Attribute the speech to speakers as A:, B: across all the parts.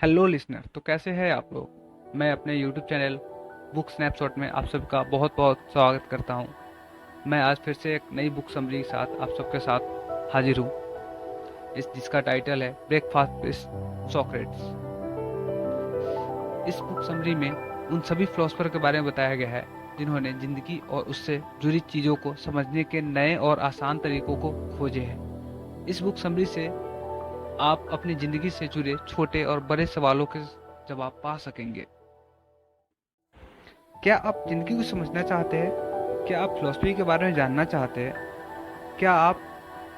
A: Hello listener, तो कैसे हैं आप लोग। मैं अपने यूट्यूब चैनल बुक स्नैपशॉट में आप सबका बहुत बहुत स्वागत करता हूं। मैं आज फिर से एक नई बुक समरी के साथ आप सबके साथ हाजिर हूं, जिसका टाइटल है ब्रेकफास्ट विद सॉक्रेट्स। इस बुक समरी में उन सभी फिलोसोफर के बारे में बताया गया है जिन्होंने जिंदगी और उससे जुड़ी चीज़ों को समझने के नए और आसान तरीकों को खोजे हैं। इस बुक समरी से आप अपनी जिंदगी से जुड़े छोटे और बड़े सवालों के जवाब पा सकेंगे। क्या आप जिंदगी को समझना चाहते हैं? क्या आप फिलोसफी के बारे में जानना चाहते हैं? क्या आप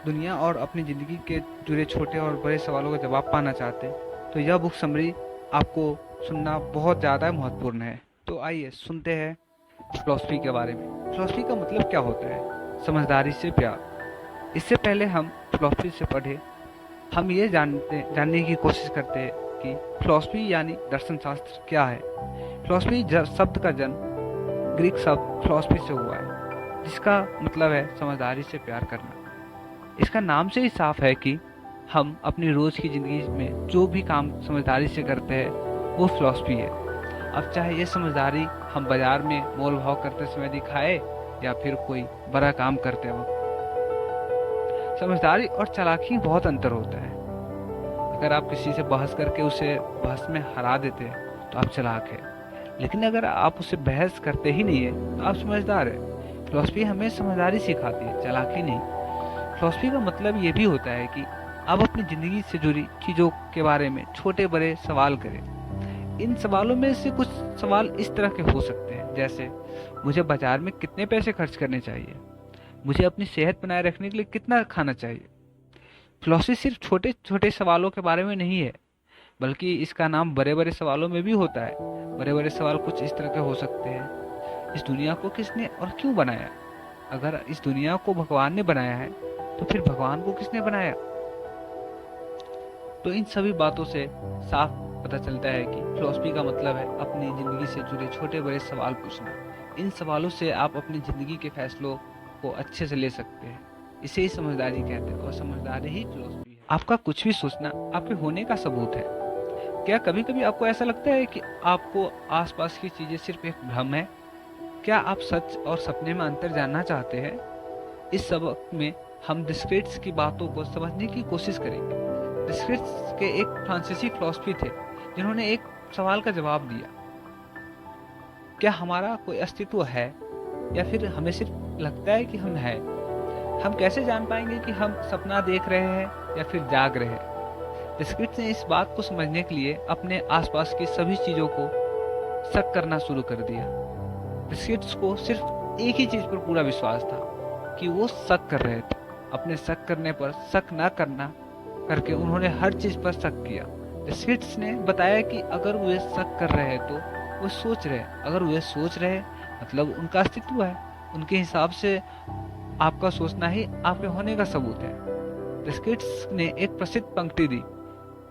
A: दुनिया और अपनी ज़िंदगी के जुड़े छोटे और बड़े सवालों का जवाब पाना चाहते हैं? तो यह बुक समरी आपको सुनना बहुत ज़्यादा महत्वपूर्ण है। तो आइए सुनते हैं फिलोसफी के बारे में। फिलोसफी का मतलब क्या होता है? समझदारी से प्यार। इससे पहले हम फिलोसफी से पढ़े, हम ये जानने की कोशिश करते हैं कि फिलोसफी यानी दर्शन शास्त्र क्या है। फिलोसफी शब्द का जन्म ग्रीक शब्द फिलोसफी से हुआ है, जिसका मतलब है समझदारी से प्यार करना। इसका नाम से ही साफ है कि हम अपनी रोज की जिंदगी में जो भी काम समझदारी से करते हैं वो फिलोसफी है। अब चाहे ये समझदारी हम बाजार में मोल भाव करते समय दिखाए या फिर कोई बड़ा काम करते वक्त। समझदारी और चालाकी में बहुत अंतर होता है। अगर आप किसी से बहस करके उसे बहस में हरा देते हैं तो आप चालाक हैं, लेकिन अगर आप उससे बहस करते ही नहीं है तो आप समझदार है। फिलोसफी हमें समझदारी सिखाती है, चालाकी नहीं। फिलोसफी का मतलब ये भी होता है कि आप अपनी जिंदगी से जुड़ी चीजों के बारे में छोटे बड़े सवाल करें। इन सवालों में से कुछ सवाल इस तरह के हो सकते हैं, जैसे मुझे बाजार में कितने पैसे खर्च करने चाहिए, मुझे अपनी सेहत बनाए रखने के लिए कितना खाना चाहिए। फिलोसफी सिर्फ छोटे छोटे सवालों के बारे में नहीं है, बल्कि इसका नाम बड़े बड़े सवालों में भी होता है। बड़े बड़े सवाल कुछ इस तरह के हो सकते हैं: इस दुनिया को किसने और क्यों बनाया? अगर इस दुनिया को भगवान ने बनाया है तो फिर भगवान को किसने बनाया? तो इन सभी बातों से साफ पता चलता है कि फिलोसफी का मतलब है अपनी जिंदगी से जुड़े छोटे बड़े सवाल पूछना। इन सवालों से आप अपनी जिंदगी के फैसलों को अच्छे से ले सकते हैं। इसे ही समझदारी कहते हैं, और समझदारी ही फिलोसफी है। आपका कुछ भी सोचना आपके होने का सबूत है। क्या कभी कभी आपको ऐसा लगता है कि आपको आसपास की चीजें सिर्फ एक भ्रम है? क्या आप सच और सपने में अंतर जानना चाहते हैं? इस सबक में हम डिस्क्रिट्स की बातों को समझने की कोशिश करेंगे। डिस्क्रिट्स के एक फ्रांसीसी फिलोसफी थे जिन्होंने एक सवाल का जवाब दिया: क्या हमारा कोई अस्तित्व है, या फिर हमें सिर्फ लगता है कि हम हैं? हम कैसे जान पाएंगे कि हम सपना देख रहे हैं या फिर जाग रहे हैं? डिस्क्रिट्स ने इस बात को समझने के लिए अपने आसपास की सभी चीजों को शक करना शुरू कर दिया। डिस्क्रिट्स को सिर्फ एक ही चीज पर पूरा विश्वास था कि वो शक कर रहे थे। अपने शक करने पर शक न करना करके उन्होंने हर चीज पर शक किया। डिस्क्रिट्स ने बताया कि अगर वे शक कर रहे हैं तो वो सोच रहे हैं, अगर वे सोच रहे हैं मतलब उनका अस्तित्व है। उनके हिसाब से आपका सोचना ही आपके होने का सबूत है। डिस्क्रिट्स ने एक प्रसिद्ध पंक्ति दी: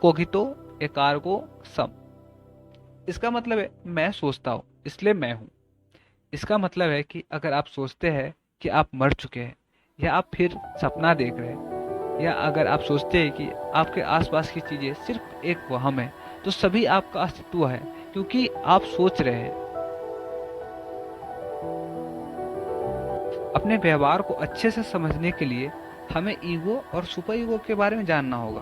A: कोगितो एर्गो सम। इसका मतलब है मैं सोचता हूँ इसलिए मैं हूँ। इसका मतलब है कि अगर आप सोचते हैं कि आप मर चुके हैं, या आप फिर सपना देख रहे हैं, या अगर आप सोचते हैं कि आपके आसपास की चीजें सिर्फ एक वहम है, तो सभी आपका अस्तित्व है, क्योंकि आप सोच रहे हैं। अपने व्यवहार को अच्छे से समझने के लिए हमें ईगो और सुपर ईगो के बारे में जानना होगा।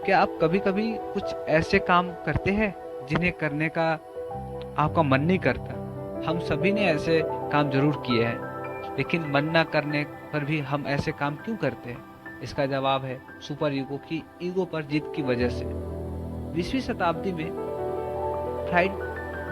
A: क्या आप कभी कभी कुछ ऐसे काम करते हैं जिन्हें करने का आपका मन नहीं करता? हम सभी ने ऐसे काम जरूर किए हैं, लेकिन मन ना करने पर भी हम ऐसे काम क्यों करते हैं? इसका जवाब है सुपर ईगो की ईगो पर जीत की वजह से। 20वीं शताब्दी में फ्राइड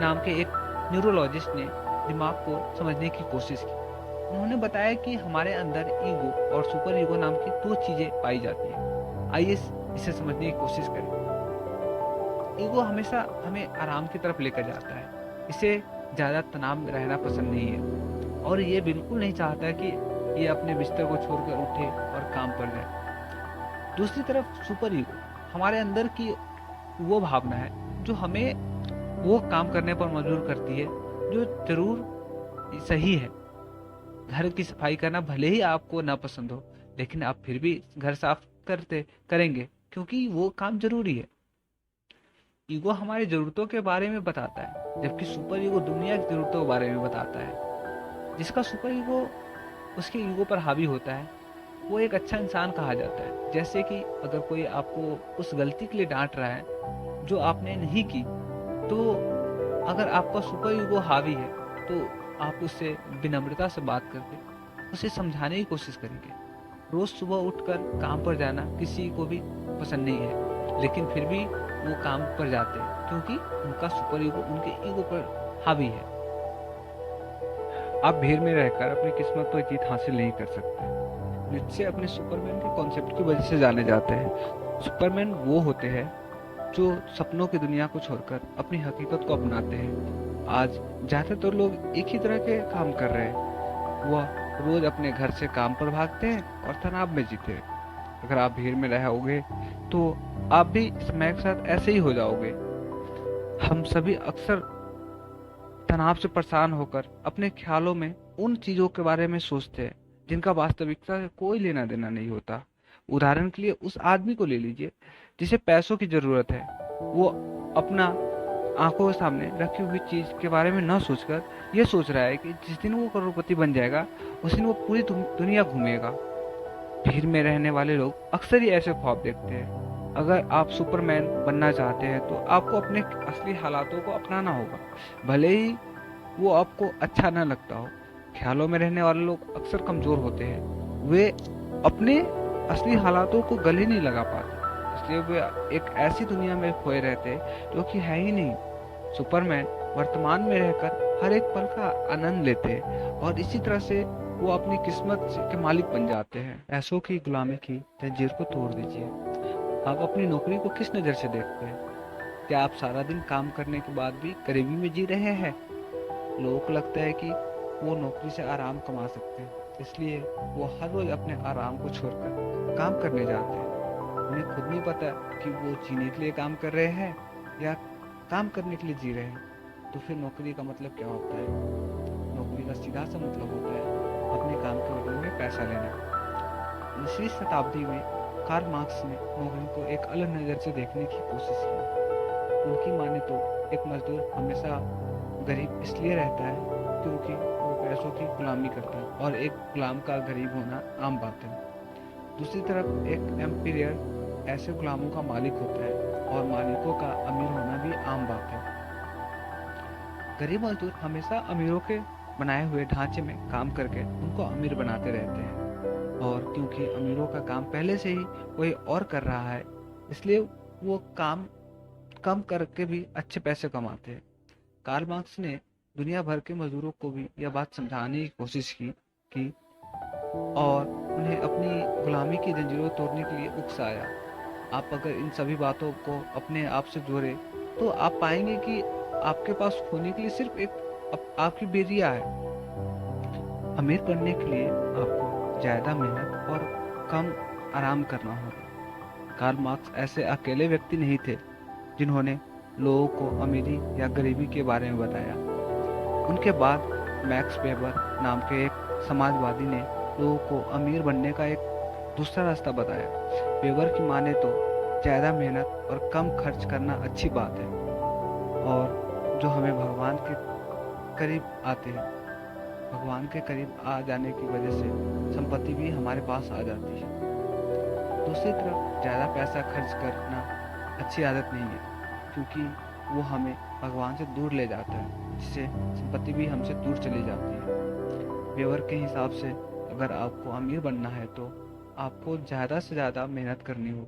A: नाम के एक न्यूरोलॉजिस्ट ने दिमाग को समझने की कोशिश की। उन्होंने बताया कि हमारे अंदर ईगो और सुपर ईगो नाम की दो चीजें पाई जाती हैं। आइए इसे समझने की कोशिश करें। ईगो हमेशा हमें आराम की तरफ लेकर जाता है। इसे ज्यादा तनाव में रहना पसंद नहीं है, और ये बिल्कुल नहीं चाहता कि ये अपने बिस्तर को छोड़कर उठे और काम पर जाए। दूसरी तरफ सुपर ईगो हमारे अंदर की वो भावना है जो हमें वो काम करने पर मजबूर करती है जो जरूर सही है। घर की सफाई करना भले ही आपको ना पसंद हो, लेकिन आप फिर भी घर साफ करेंगे क्योंकि वो काम जरूरी है। ईगो हमारी जरूरतों के बारे में बताता है, जबकि सुपर ईगो दुनिया की जरूरतों के बारे में बताता है। जिसका सुपर ईगो उसके ईगो पर हावी होता है वो एक अच्छा इंसान कहा जाता है। जैसे कि अगर कोई आपको उस गलती के लिए डांट रहा है जो आपने नहीं की, तो अगर आपका सुपर ईगो हावी है तो आप उससे विनम्रता से बात करके उसे समझाने की कोशिश करेंगे। रोज सुबह उठकर काम पर जाना किसी को भी पसंद नहीं है, लेकिन फिर भी वो काम पर जाते हैं क्योंकि उनका सुपर ईगो उनके ईगो पर हावी है। आप भीड़ में रहकर अपनी किस्मत पर जीत हासिल नहीं कर सकते। नीचे अपने सुपरमैन के कॉन्सेप्ट की वजह से जाने जाते हैं। सुपरमैन वो होते हैं जो सपनों की दुनिया को छोड़कर अपनी हकीकत को अपनाते हैं। आज ज्यादातर लोग एक ही तरह के काम कर रहे हैं। वह रोज अपने घर से काम पर भागते हैं और तनाव में जीते हैं। अगर आप भीड़ में रहोगे तो आप भी समय के साथ ऐसे ही हो जाओगे। हम सभी अक्सर तनाव से परेशान होकर अपने ख्यालों में उन चीजों के बारे में सोचते हैं जिनका वास्तविकता से कोई लेना देना नहीं होता। उदाहरण के लिए उस आदमी को ले लीजिए जिसे पैसों की जरूरत है। वो अपना आंखों के सामने रखी हुई चीज के बारे में न सोचकर ये सोच रहा है कि जिस दिन वो करोड़पति बन जाएगा उस दिन वो पूरी दुनिया घूमेगा। भीड़ में रहने वाले लोग अक्सर ही ऐसे ख्वाब देखते हैं। अगर आप सुपरमैन बनना चाहते हैं तो आपको अपने असली हालातों को अपनाना होगा, भले ही वो आपको अच्छा न लगता हो। ख्यालों में रहने वाले लोग अक्सर कमजोर होते हैं। वे अपने असली हालातों को गले नहीं लगा पाते, इसलिए वे एक ऐसी दुनिया में खोए रहते हैं जो कि है ही नहीं। सुपरमैन वर्तमान में रहकर हर एक पल का आनंद लेते हैं और इसी तरह से वो अपनी किस्मत के मालिक बन जाते हैं। पैसों की गुलामी की जंजीर को तोड़ दीजिए। आप अपनी नौकरी को किस नज़र से देखते हैं? क्या आप सारा दिन काम करने के बाद भी गरीबी में जी रहे हैं? लोगों को लगता है कि वो नौकरी से आराम कमा सकते हैं, इसलिए वो हर रोज अपने आराम को छोड़कर काम करने जाते हैं। उन्हें खुद नहीं पता कि वो जीने के लिए काम कर रहे हैं या काम करने के लिए जी रहे हैं। तो फिर नौकरी का मतलब क्या होता है? नौकरी का सीधा सा मतलब होता है अपने काम के बदले में पैसा लेना। 19वीं शताब्दी में कार्ल मार्क्स ने नौकरी को एक अलग नज़र से देखने की कोशिश की। उनकी माने तो एक मजदूर हमेशा गरीब इसलिए रहता है क्योंकि वो पैसों की गुलामी करता है और एक गुलाम का गरीब होना आम बात है। दूसरी तरफ एक एम्पायर ऐसे गुलामों का मालिक होता है और मालिकों का अमीर होना भी आम बात है। गरीब मजदूर हमेशा अमीरों के बनाए हुए ढांचे में काम करके उनको अमीर बनाते रहते हैं, और क्योंकि अमीरों का काम पहले से ही कोई और कर रहा है इसलिए वो काम कम करके भी अच्छे पैसे कमाते हैं। कार्ल मार्क्स ने दुनिया भर के मजदूरों को भी यह बात समझाने की कोशिश की और उन्हें अपनी गुलामी की जंजीरों तोड़ने के लिए उकसाया। आप अगर इन सभी बातों को अपने आप से जोड़े तो आप पाएंगे कि आपके पास खोने के लिए सिर्फ एक आपकी बेरिया है। अमीर बनने के लिए आपको ज्यादा मेहनत और कम आराम करना होगा। कार्ल मार्क्स ऐसे अकेले व्यक्ति नहीं थे जिन्होंने लोगों को अमीरी या गरीबी के बारे में बताया। उनके बाद मैक्स वेबर नाम के एक समाजवादी ने लोगों को अमीर बनने का एक दूसरा रास्ता बताया। वेबर की माने तो ज़्यादा मेहनत और कम खर्च करना अच्छी बात है, और जो हमें भगवान के करीब आते हैं, भगवान के करीब आ जाने की वजह से संपत्ति भी हमारे पास आ जाती है। दूसरी तरफ ज़्यादा पैसा खर्च करना अच्छी आदत नहीं है क्योंकि वो हमें भगवान से दूर ले जाता है, जिससे संपत्ति भी हमसे दूर चली जाती है। वेबर के हिसाब से अगर आपको अमीर बनना है तो आपको ज़्यादा से ज़्यादा मेहनत करनी हो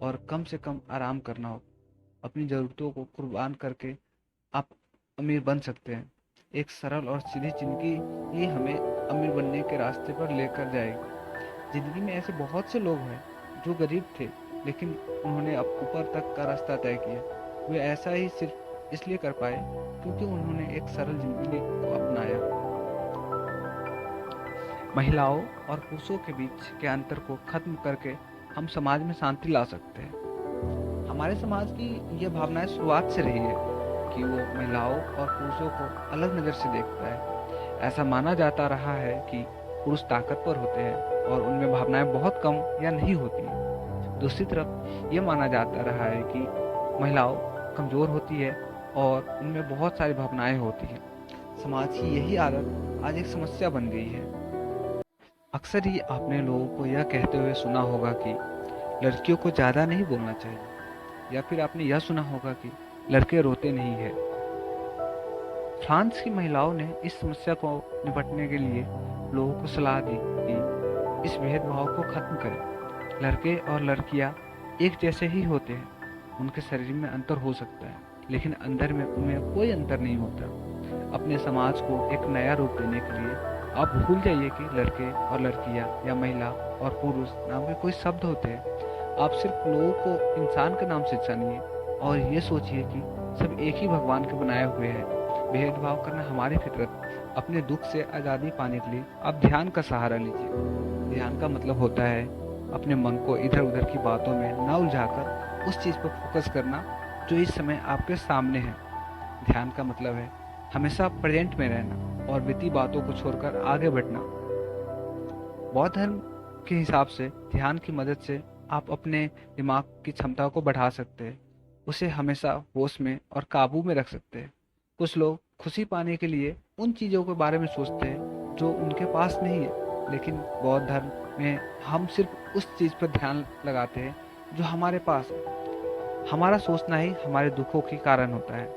A: और कम से कम आराम करना हो। अपनी ज़रूरतों को कुर्बान करके आप अमीर बन सकते हैं। एक सरल और सीधी जिंदगी ही हमें अमीर बनने के रास्ते पर लेकर जाएगी। जिंदगी में ऐसे बहुत से लोग हैं जो गरीब थे लेकिन उन्होंने अब ऊपर तक का रास्ता तय किया। वे ऐसा ही सिर्फ इसलिए कर पाए क्योंकि उन्होंने एक सरल जिंदगी को अपनाया। महिलाओं और पुरुषों के बीच के अंतर को खत्म करके हम समाज में शांति ला सकते हैं। हमारे समाज की यह भावनाएं शुरुआत से रही है कि वो महिलाओं और पुरुषों को अलग नज़र से देखता है। ऐसा माना जाता रहा है कि पुरुष ताकतवर होते हैं और उनमें भावनाएं बहुत कम या नहीं होती हैं। दूसरी तरफ ये माना जाता रहा है कि महिलाओं कमज़ोर होती है और उनमें बहुत सारी भावनाएं होती हैं। समाज की यही आदत आज एक समस्या बन गई है। अक्सर ही आपने लोगों को यह कहते हुए सुना होगा कि लड़कियों को ज़्यादा नहीं बोलना चाहिए, या फिर आपने यह सुना होगा कि लड़के रोते नहीं है। फ्रांस की महिलाओं ने इस समस्या को निपटने के लिए लोगों को सलाह दी कि इस भेदभाव को खत्म करें। लड़के और लड़कियां एक जैसे ही होते हैं, उनके शरीर में अंतर हो सकता है, लेकिन अंदर में उनमें कोई अंतर नहीं होता। अपने समाज को एक नया रूप देने के लिए आप भूल जाइए कि लड़के और लड़कियां या महिला और पुरुष नाम के कोई शब्द होते हैं। आप सिर्फ लोगों को इंसान के नाम से जानिए और ये सोचिए कि सब एक ही भगवान के बनाए हुए हैं। भेदभाव करना हमारी फितरत। अपने दुख से आज़ादी पाने के लिए आप ध्यान का सहारा लीजिए। ध्यान का मतलब होता है अपने मन को इधर उधर की बातों में ना उलझाकर उस चीज़ पर फोकस करना जो इस समय आपके सामने है। ध्यान का मतलब है हमेशा प्रेजेंट में रहना और बीती बातों को छोड़कर आगे बढ़ना। बौद्ध धर्म के हिसाब से ध्यान की मदद से आप अपने दिमाग की क्षमता को बढ़ा सकते हैं, उसे हमेशा होश में और काबू में रख सकते हैं। कुछ लोग खुशी पाने के लिए उन चीज़ों के बारे में सोचते हैं जो उनके पास नहीं है, लेकिन बौद्ध धर्म में हम सिर्फ उस चीज़ पर ध्यान लगाते हैं जो हमारे पास है। हमारा सोचना ही हमारे दुखों के कारण होता है।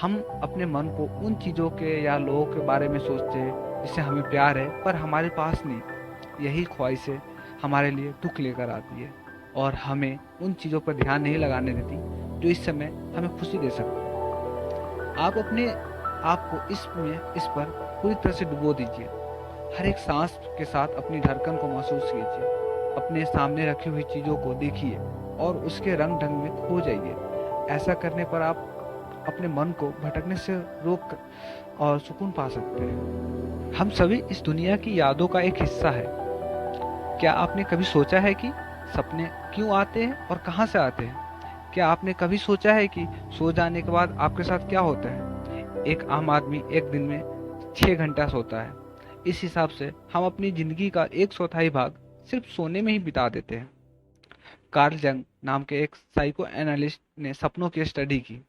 A: हम अपने मन को उन चीज़ों के या लोगों के बारे में सोचते हैं जिससे हमें प्यार है पर हमारे पास नहीं। यही ख्वाहिशें हमारे लिए दुख लेकर आती है और हमें उन चीज़ों पर ध्यान नहीं लगाने देती जो इस समय हमें खुशी दे सकती है। आप अपने आप को इस पर पूरी तरह से डुबो दीजिए। हर एक सांस के साथ अपनी धड़कन को महसूस कीजिए। अपने सामने रखी हुई चीज़ों को देखिए और उसके रंग ढंग में खो जाइए। ऐसा करने पर आप अपने मन को भटकने से रोक और सुकून पा सकते हैं। हम सभी इस दुनिया की यादों का एक हिस्सा है। क्या आपने कभी सोचा है कि सपने क्यों आते हैं और कहाँ से आते हैं? क्या आपने कभी सोचा है कि सो जाने के बाद आपके साथ क्या होता है? एक आम आदमी एक दिन में 6 घंटा सोता है। इस हिसाब से हम अपनी जिंदगी का 1/4 भाग सिर्फ सोने में ही बिता देते हैं। कार्ल जंग नाम के एक साइको एनालिस्ट ने सपनों की स्टडी की।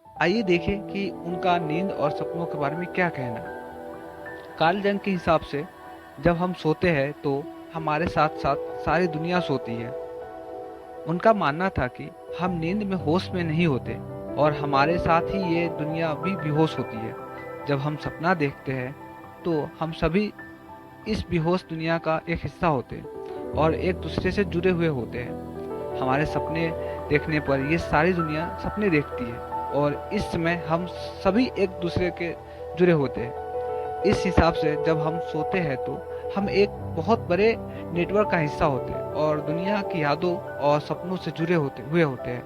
A: आइए देखें कि उनका नींद और सपनों के बारे में क्या कहना है। कार्ल जंग के हिसाब से जब हम सोते हैं तो हमारे साथ साथ सारी दुनिया सोती है। उनका मानना था कि हम नींद में होश में नहीं होते और हमारे साथ ही ये दुनिया भी बेहोश होती है। जब हम सपना देखते हैं तो हम सभी इस बेहोश दुनिया का एक हिस्सा होते हैं और एक दूसरे से जुड़े हुए होते हैं। हमारे सपने देखने पर ये सारी दुनिया सपने देखती है और इस समय हम सभी एक दूसरे के जुड़े होते हैं। इस हिसाब से जब हम सोते हैं तो हम एक बहुत बड़े नेटवर्क का हिस्सा होते हैं और दुनिया की यादों और सपनों से जुड़े होते हैं।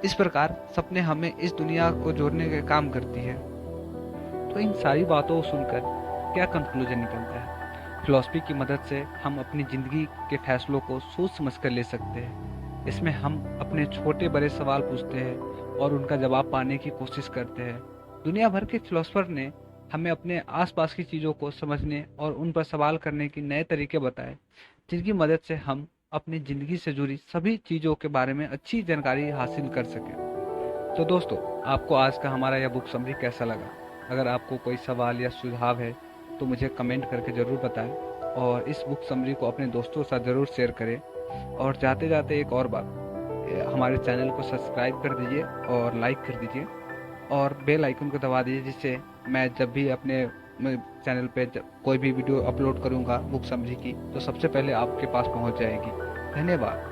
A: इस प्रकार सपने हमें इस दुनिया को जोड़ने का काम करती है। तो इन सारी बातों को सुनकर क्या कंक्लूजन निकलता है? फिलॉसफी की मदद से हम अपनी ज़िंदगी के फैसलों को सोच समझ कर ले सकते हैं। इसमें हम अपने छोटे बड़े सवाल पूछते हैं और उनका जवाब पाने की कोशिश करते हैं। दुनिया भर के फिलोसफर ने हमें अपने आसपास की चीज़ों को समझने और उन पर सवाल करने की नए तरीके बताए, जिनकी मदद से हम अपनी ज़िंदगी से जुड़ी सभी चीज़ों के बारे में अच्छी जानकारी हासिल कर सकें। तो दोस्तों, आपको आज का हमारा यह बुक समरी कैसा लगा? अगर आपको कोई सवाल या सुझाव है तो मुझे कमेंट करके ज़रूर बताएं और इस बुक समरी को अपने दोस्तों के साथ ज़रूर शेयर करें। और जाते जाते एक और बात, हमारे चैनल को सब्सक्राइब कर दीजिए और लाइक कर दीजिए और बेल आइकन को दबा दीजिए, जिससे मैं जब भी अपने चैनल पे कोई भी वीडियो अपलोड करूँगा बुक समरी की तो सबसे पहले आपके पास पहुँच जाएगी। धन्यवाद।